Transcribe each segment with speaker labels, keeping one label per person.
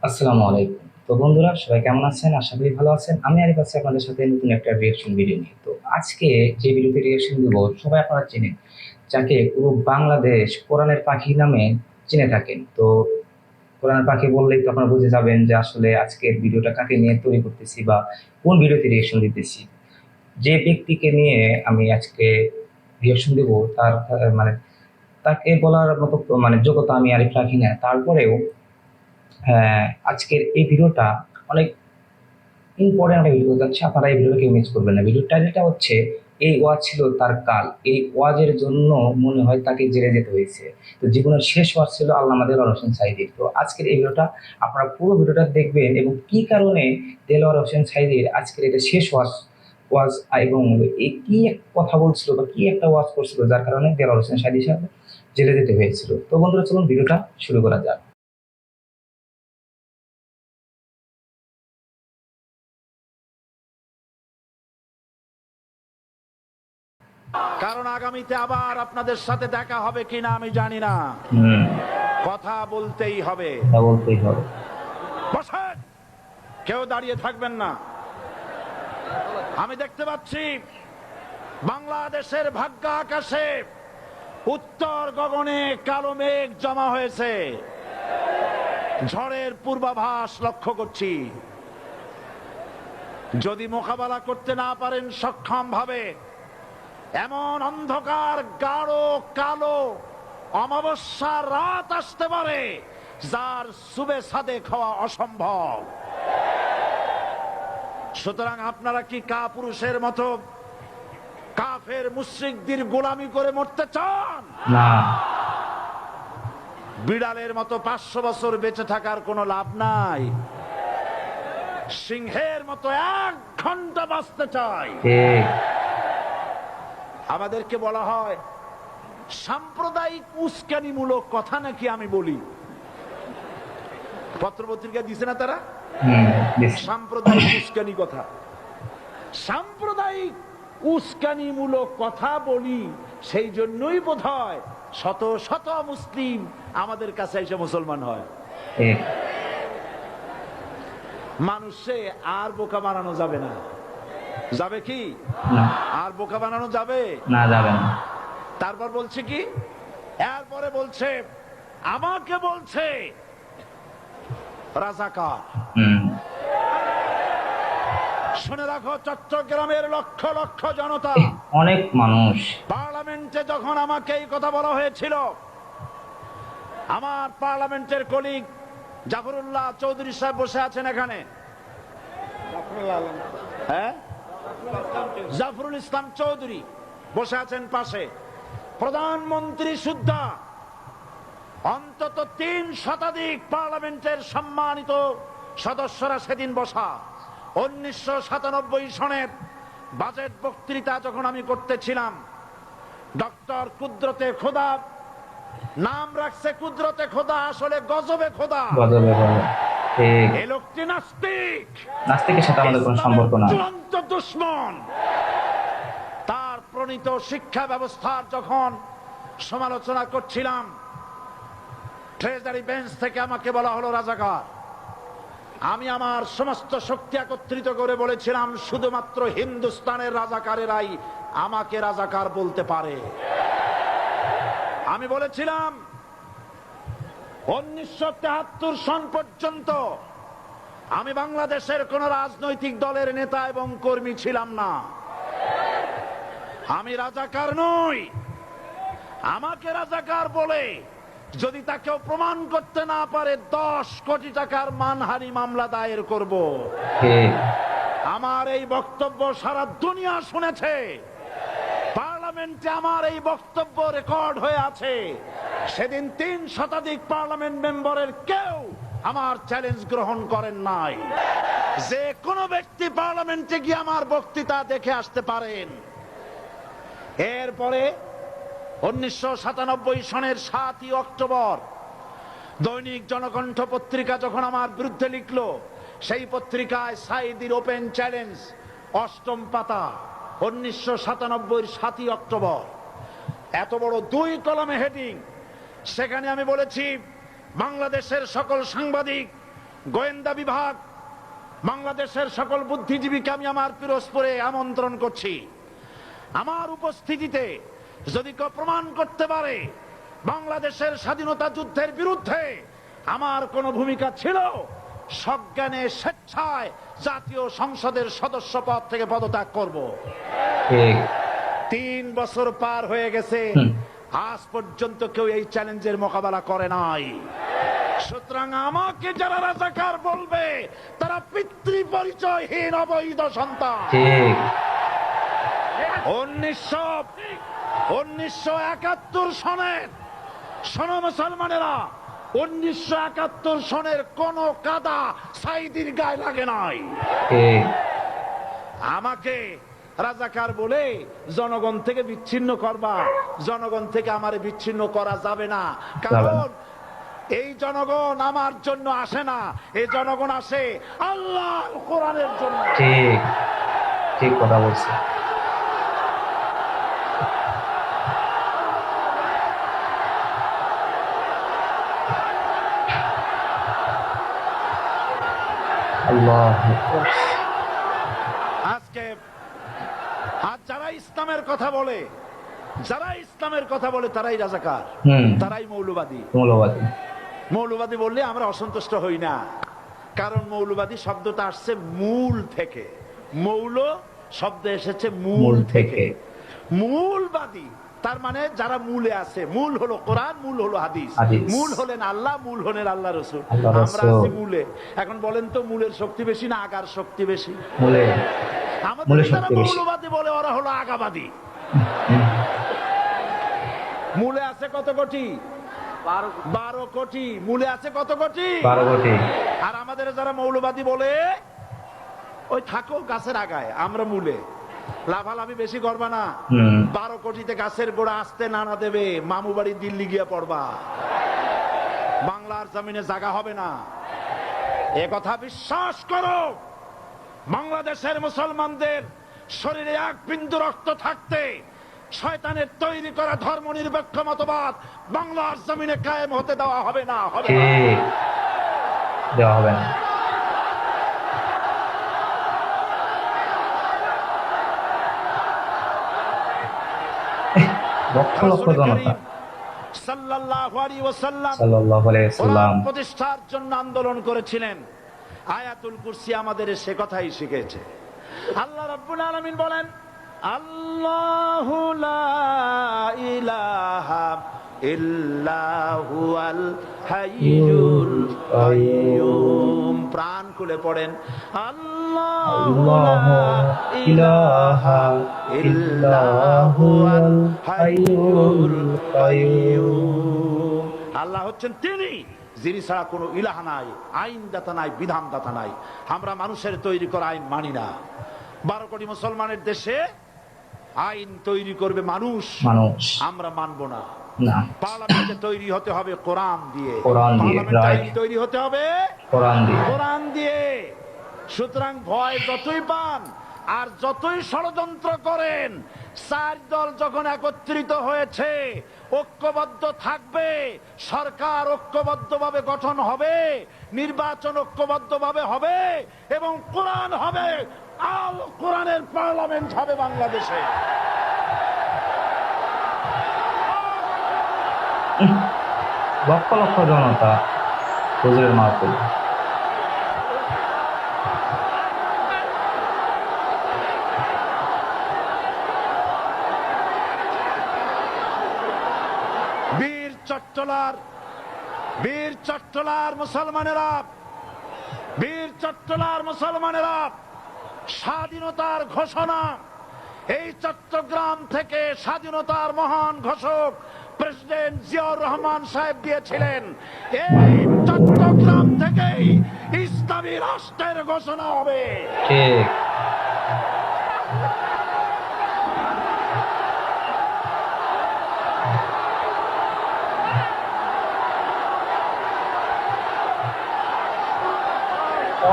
Speaker 1: আসসালামু আলাইকুম। তো বন্ধুরা সবাই কেমন আছেন? আশা করি ভালো আছেন। আমি আরিফ আছি আপনাদের সাথে নতুন একটা রিঅ্যাকশন ভিডিও নিয়ে। তো আজকে যে ভিডিওতে রিঅ্যাকশন দিব সবাই আপনারা চেনেন। যাকে পুরো বাংলাদেশ কোরআনের পাখি নামে চিনে থাকেন। তো কোরআনের পাখি বললেই তো আপনারা বুঝে যাবেন যে আসলে আজকের ভিডিওটা কাকে নিয়ে তৈরি করতেছি বা কোন ভিডিওতে রিঅ্যাকশন দিতেছি। যে ব্যক্তিকে নিয়ে আমি আজকে রিঅ্যাকশন দিব তার মানে তাকে বলার মতো যোগ্যতা আমি আরিফ রাখি না। তারপরেও হ্যাঁ, আজকের এই ভিডিওটা অনেক ইম্পর্টেন্ট একটা ভিডিও যাচ্ছে, আপনারা এই ভিডিওটা কেউ মিস করবেন না। ভিডিওর টাইটেলটা হচ্ছে এই ওয়াজ ছিল তার কাল। এই ওয়াজের জন্য মনে হয় তাকে জেলে যেতে হয়েছে। তো জীবনের শেষ ওয়াজ ছিল আল্লামা দেলোয়ার হোসেন সাঈদীর। তো আজকের এই ভিডিওটা আপনারা পুরো ভিডিওটা দেখবেন এবং কি কারণে দেলোয়ার হোসেন সাঈদীর আজকের এটা শেষ ওয়াজ ওয়াজ এবং এই কি এক কথা বলছিল বা কি একটা ওয়াজ করছিল যার কারণে দেলোয়ার হোসেন সাঈদীর সাথে জেলে যেতে হয়েছিল। তো বন্ধুরা চলুন ভিডিওটা শুরু করা যাক।
Speaker 2: কারণ আগামীতে আবার আপনাদের সাথে দেখা হবে কিনা আমি জানি না।
Speaker 1: হুম।
Speaker 2: কথা বলতেই হবে।
Speaker 1: তা বলতেই হবে।
Speaker 2: বসেন, কেউ দাঁড়িয়ে থাকবেন না। আমি দেখতে পাচ্ছি বাংলাদেশের ভাগ্য আকাশে উত্তর গগনে কালো মেঘ জমা হয়েছে। ঝড়ের পূর্বাভাস লক্ষ্য করছি। যদি মোকাবেলা করতে না পারেন সক্ষম ভাবে, এমন অন্ধকার গাঢ় কালো অমাবস্যার রাত আসতে পারে যার সুবে সাদেক হওয়া অসম্ভব। সুতরাং আপনারা কি কাপুরুষের মতো কাফের মুশরিকদের গোলামি করে মরতে চান?
Speaker 1: না।
Speaker 2: বিড়ালের মতো 500 বছর বেঁচে থাকার কোনো লাভ নাই। সিংহের মতো 1 ঘন্টা বাঁচতে চাই।
Speaker 1: ঠিক।
Speaker 2: আমাদেরকে বলা হয় সাম্প্রদায়িক উস্কানিমূলক কথা নাকি আমি বলি। পত্রপত্রিকা দিছে না তারা সাম্প্রদায়িক উস্কানি কথা। সাম্প্রদায়িক উস্কানিমূলক কথা বলি, সেই জন্যই বোধহয় শত শত মুসলিম আমাদের কাছে এসে মুসলমান হয়। মানুষে আর বোকা বানানো যাবে না। যাবে কি? আর বোকা বানানো যাবে
Speaker 1: না, যাবে না।
Speaker 2: তারপর বলছে কি, এরপরে বলছে আমাকে বলছে রাজাকার। শুনে রাখো, চট্টগ্রামের লক্ষ লক্ষ জনতা,
Speaker 1: অনেক মানুষ
Speaker 2: পার্লামেন্টে যখন আমাকে এই কথা বলা হয়েছিল, আমার পার্লামেন্টের কলিগ জাফরুল্লাহ চৌধুরী সাহেব বসে আছেন এখানে। হ্যাঁ, জাফরুল ইসলাম চৌধুরী বসে আছেন পাশে। প্রধানমন্ত্রী সুদ্ধা, অন্তত 3 শতাধিক পার্লামেন্টের সম্মানিত সদস্যরা সেদিন বসা। 1997 সনের বাজেট বক্তৃতা যখন আমি করতেছিলাম, ডক্টর কুদরতে খোদা, নাম রাখছে কুদরতে খোদা, আসলে গজবে খোদা। এই লোকটি নাস্তিক,
Speaker 1: নাস্তিকের সাথে আমাদের কোনো সম্পর্ক নাই।
Speaker 2: চূড়ান্ত দুশমন। তার প্রণীত শিক্ষা ব্যবস্থার যখন সমালোচনা করছিলাম, ট্রেজারি বেঞ্চ থেকে আমাকে বলা হলো রাজাকার। আমি আমার সমস্ত শক্তি একত্রিত করে বলেছিলাম শুধুমাত্র হিন্দুস্তানের রাজাকারেরাই আমাকে রাজাকার বলতে পারে। আমি বলেছিলাম 1973 সন পর্যন্ত আমি বাংলাদেশের কোন রাজনৈতিক দলের নেতা এবং কর্মী ছিলাম না। আমি রাজাকার নই। আমাকে রাজাকার বলে যদি তাকেও প্রমাণ করতে না পারে 10 কোটি টাকার মানহানি মামলা দায়ের করব। আমার এই বক্তব্য সারা দুনিয়া শুনেছে। পার্লামেন্টে আমার এই বক্তব্য রেকর্ড হয়ে আছে। সেদিন 3 শতাধিক পার্লামেন্ট মেম্বারের কেউ আমার চ্যালেঞ্জ গ্রহণ করেন নাই। যে কোনো ব্যক্তি পার্লামেন্টে গিয়ে আমার বক্তৃতা দেখে আসতে পারেন। এরপরে 1997 সনের 7ই অক্টোবর দৈনিক জনকণ্ঠ পত্রিকা যখন আমার বিরুদ্ধে লিখলো, সেই পত্রিকায় সাঈদীর ওপেন চ্যালেঞ্জ 8ম পাতা, 1997 7ই অক্টোবর, এত বড় 2 কলমে হেডিং। সেখানে আমি বলেছি বাংলাদেশের সকল সাংবাদিক গোয়েন্দা বিভাগ, বাংলাদেশের সকল বুদ্ধিজীবীকে আমি আমার পিরোজপুরে আমন্ত্রণ করছি। আমার উপস্থিতিতে যদি কেউ প্রমাণ করতে পারে বাংলাদেশের স্বাধীনতা যুদ্ধের বিরুদ্ধে আমার কোনো ভূমিকা ছিল, সজ্ঞানে স্বেচ্ছায় জাতীয় সংসদের সদস্য পদ থেকে পদত্যাগ করব।
Speaker 1: ঠিক।
Speaker 2: 3 বছর পার হয়ে গেছে, আজ পর্যন্ত কেউ এই চ্যালেঞ্জের মোকাবেলা করে নাই। সুতরাং আমাকে যারা রাজাকার বলবে তারা পিতৃ পরিচয়হীন অবৈধ সন্তান।
Speaker 1: ঠিক।
Speaker 2: 1971 সনের, শোনো মুসলমানেরা, 1971 সনের কোন কাদা সাইদির গায়ে লাগে নাই।
Speaker 1: ঠিক।
Speaker 2: আমাকে রাজাকার বলে জনগণ থেকে বিচ্ছিন্ন করবা, জনগণ থেকে আমারে বিচ্ছিন্ন করা যাবে না। কারণ এই জনগণ আমার জন্য আসে না, এই জনগণ আসে আল্লাহ কোরআনের জন্য।
Speaker 1: ঠিক। ঠিক কথা বলছে। আল্লাহ।
Speaker 2: আজকে আজ যারা ইসলামের কথা বলে, যারা ইসলামের কথা বলে তারাই রাজাকার, তারাই মৌলবাদী।
Speaker 1: মৌলবাদী।
Speaker 2: মৌলবাদী বললে আমরা অসন্তুষ্ট হই না, কারণ মৌলবাদী শব্দটা আসছে মূল থেকে। মৌল শব্দ এসেছে মূল থেকে। মূলবাদী তার মানে যারা মূলে আছে। মূল হলো কোরআন, মূল হলো হাদিস, মূল হলেন আল্লাহ, মূল হলেন আল্লাহ রাসূল। আমরা আছি মূলে। এখন বলেন তো মূলের শক্তি বেশি না আগার শক্তি বেশি?
Speaker 1: মূলে।
Speaker 2: আমাদের যারা মৌলবাদী বলে ওরা হলো আগাবাদী। মূলে আছে কত কোটি? 12 কোটি। মূলে আছে কত কোটি?
Speaker 1: 12 কোটি।
Speaker 2: আর আমাদের যারা মৌলবাদী বলে ওই থাকো গাছের আগায়, আমরা মূলে। লাভালাভি বেশি করবা না। 12 কোটিতে গাছের গোড়া আসতে নানা দেবে, মামু বাড়ি দিল্লি গিয়ে পড়বা, বাংলার জমিনে জায়গা হবে না। এ কথা বিশ্বাস করো। বাংলাদেশের মুসলমানদের শরীরে এক বিন্দু রক্ত থাকতে শয়তানের তৈরি করা ধর্ম নিরপেক্ষ মতবাদ বাংলার জমিনে কায়েম হতে দেওয়া হবে না।
Speaker 1: দেওয়া হবে না। লক্ষ লক্ষ জনতা
Speaker 2: সাল্লাল্লাহু আলাইহি
Speaker 1: ওয়াসাল্লাম
Speaker 2: প্রতিষ্ঠার জন্য আন্দোলন করেছিলেন। আয়াতুল কুরসি আমাদের সে কথাই শিখেছে। আল্লাহ রাব্বুল আলামিন বলেন, আল্লাহু লা ইলাহা ইল্লা হুয়াল হাইয়ুল কাইয়্যুম। প্রাণ খুলে পড়েন, আল্লাহু লা ইলাহা ইল্লা হুয়াল হাইয়ুল কাইয়্যুম। আল্লাহ হচ্ছেন তিনি যিনি ছাড়া কোনো ইলাহা নাই, আইনদাতা নাই, বিধানদাতা নাই। আমরা মানুষের তৈরি করা আইন মানি না। 12 কোটি মুসলমানের দেশে আইন তৈরি করবে মানুষ, আমরা মানব না। পার্লামেন্টে তৈরি হতে হবে কোরআন দিয়ে, আইন তৈরি হতে হবে কোরআন দিয়ে। সুতরাং ভয় যতই পান আর যতই ষড়যন্ত্র করেন, 4 দল যখন একত্রিত হয়েছে, ঐক্যবদ্ধ থাকবে, সরকার ঐক্যবদ্ধভাবে গঠন হবে, নির্বাচন ঐক্যবদ্ধভাবে হবে এবং কোরআন হবে, আল কোরআনের পার্লামেন্ট হবে বাংলাদেশে।
Speaker 1: লক্ষ লক্ষ জনতা হুজুরের মাহফিল। বীর চট্টলার মুসলমানেরা স্বাধীনতার ঘোষণা, এই চট্টগ্রাম থেকে স্বাধীনতার মহান ঘোষক প্রেসিডেন্ট জিয়াউর রহমান সাহেব দিয়েছিলেন। এই চট্টগ্রাম থেকেই ইসলামী রাষ্ট্রের ঘোষণা হবে। ঠিক।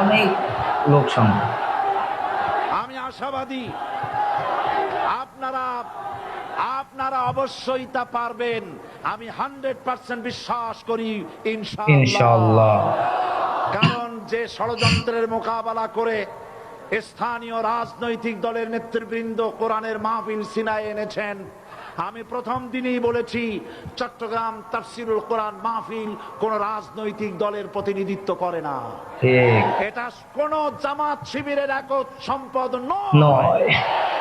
Speaker 1: অনেক লোক সংখ্যা। আমি আশাবাদী আপনারা অবশ্যই তা পারবেন। আমি 100% বিশ্বাস করি ইনশাআল্লাহ। কারণ
Speaker 2: যে ষড়যন্ত্রের মোকাবেলা করে স্থানীয় রাজনৈতিক দলের নেতৃবৃন্দ কোরআনের মাহফিল সিনায় এনেছেন, আমি প্রথম দিনই বলেছি চট্টগ্রাম তাফসিরুল কোরআন মাহফিল কোন রাজনৈতিক দলের প্রতিনিধিত্ব করে না।
Speaker 1: ঠিক
Speaker 2: এটা কোন জামাত শিবিরের একক সম্পদ
Speaker 1: নয়।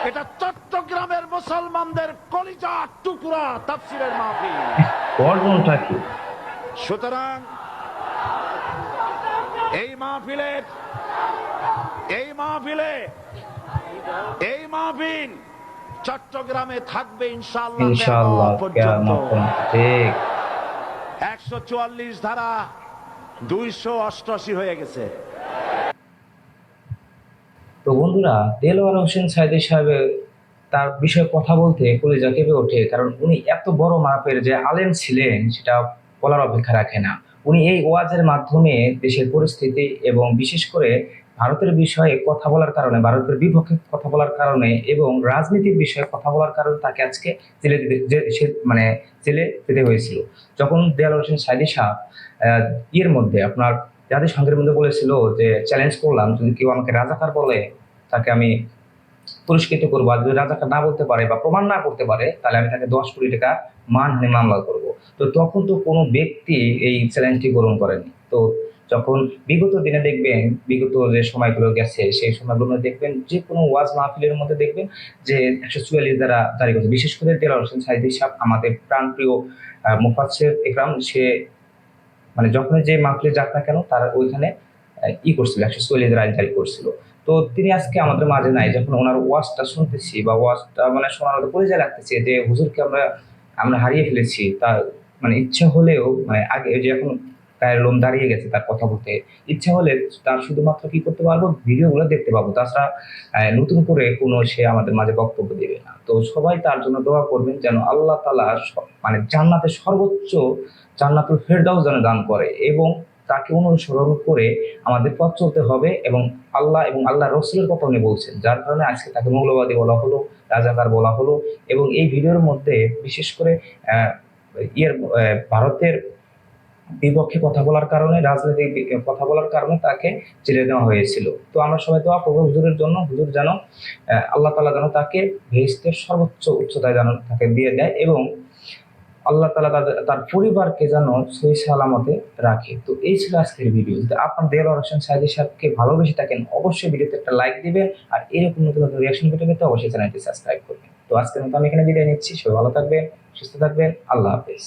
Speaker 2: এটা চট্টগ্রামের মুসলমানদের কলিজার টুকরা তাফসিরের মাহফিল।
Speaker 1: গর্বটা কি?
Speaker 2: সুতরাং এই মাহফিল চট্টগ্রামে থাকবে ইনশাআল্লাহ
Speaker 1: ইনশাআল্লাহ কিয়ামত পর্যন্ত। ঠিক
Speaker 2: 144 ধারা 288 হয়ে গেছে।
Speaker 1: তো বন্ধুরা, দেলোয়ার হোসেন সাইদী সাহেবের তার বিষয়ে কথা বলতে কলিজা কেঁপে ওঠে, কারণ উনি এত বড় মাপের যে আলেম ছিলেন সেটা বলার অপেক্ষা রাখে না। উনি এই ওয়াজের মাধ্যমে দেশের পরিস্থিতি এবং বিশেষ করে ভারতের বিষয়ে কথা বলার কারণে, ভারতের বিপক্ষে কথা বলার কারণে এবং রাজনীতির বিষয়ে কথা বলার কারণে তাকে আজকে জেলে যেতে হয়েছিল। যখন দেলোয়ার হোসেন সাইদী সাহেব ইয়ের মধ্যে আপনার জাতিসংঘের মধ্যে বলেছিল যে চ্যালেঞ্জ করলাম, যদি কেউ আমাকে রাজাকার বলে তাকে আমি পুরস্কৃত করবো, আর যদি রাজাকার না বলতে পারে বা প্রমাণ না করতে পারে তাহলে আমি তাকে 10 কোটি টাকা মানহানি মামলা করব। তো তখন তো কোনো ব্যক্তি এই চ্যালেঞ্জটি গ্রহণ করেনি। তো যখন বিগত দিনে দেখবেন, বিগত যে সময়গুলো গেছে সেই সময়গুলো দেখবেন যে কোনো ওয়াজ মাহফিলের মধ্যে দেখবেন যে 144 দ্বারা জারি করছে। বিশেষ করে দেলোয়ার হোসেন সাইদী সাহেব আমাদের প্রাণপ্রিয় মুফাসসির ইকরাম, সে যখন যে মাহফিলে যাক না কেন তার ওইখানে করছিল 144 দ্বারা আইন জারি করছিল। তো তিনি আজকে আমাদের মাঝে নাই। যখন ওনার ওয়াজটা শুনতেছি বা ওয়াজটা শোনার মতো পরিচয় রাখতেছি যে হুজুরকে আমরা হারিয়ে ফেলেছি, তার ইচ্ছা হলেও আগে যে এখন গায়ের লোম দাঁড়িয়ে গেছে তার কথা বলতে, ইচ্ছা হলে তার শুধুমাত্র কি করতে পারবো, ভিডিওগুলো দেখতে পাবো। তাছাড়া নতুন করে কোনো সে আমাদের মাঝে বক্তব্য দেবে না। তো সবাই তার জন্য দোয়া করবেন যেন আল্লাহ তাআলা জান্নাতের সর্বোচ্চ জান্নাতুল ফেরদাউস যেন দান করে, এবং তাকে অনুসরণ করে আমাদের পথ চলতে হবে। এবং আল্লাহ রসুলের কথা উনি বলছেন, যার কারণে আজকে তাকে মৌলবাদী বলা হলো, রাজাকার বলা হলো। এবং এই ভিডিওর মধ্যে বিশেষ করে ভারতের বিপক্ষে কথা বলার কারণে, রাজনৈতিক কথা বলার কারণে তাকে জেলে দেওয়া হয়েছিল। তো আমরা সবাই দোয়া করবো হুজুরের জন্য, হুজুর যেন আল্লাহ তাআলা যেন তাকে বেহেশতের সর্বোচ্চ উচ্চতায় যেন তাকে দিয়ে দেয়, এবং আল্লাহ তাআলা তার পরিবারকে যেন সহি সালামতে রাখে। তো এই ছিল আজকের ভিডিও। যদি আপনার দেলোয়ার হোসেন সাইদী সাহেবকে ভালোবেসে থাকেন অবশ্যই ভিডিওতে একটা লাইক দিবেন, আর এরকম নতুন নতুন রিয়াকশন ভিডিও পেতে অবশ্যই চ্যানেলটি সাবস্ক্রাইব করবেন। তো আজকের মতো আমি এখানে বিদায় নিচ্ছি। সবাই ভালো থাকবেন, সুস্থ থাকবেন। আল্লাহ হাফেজ।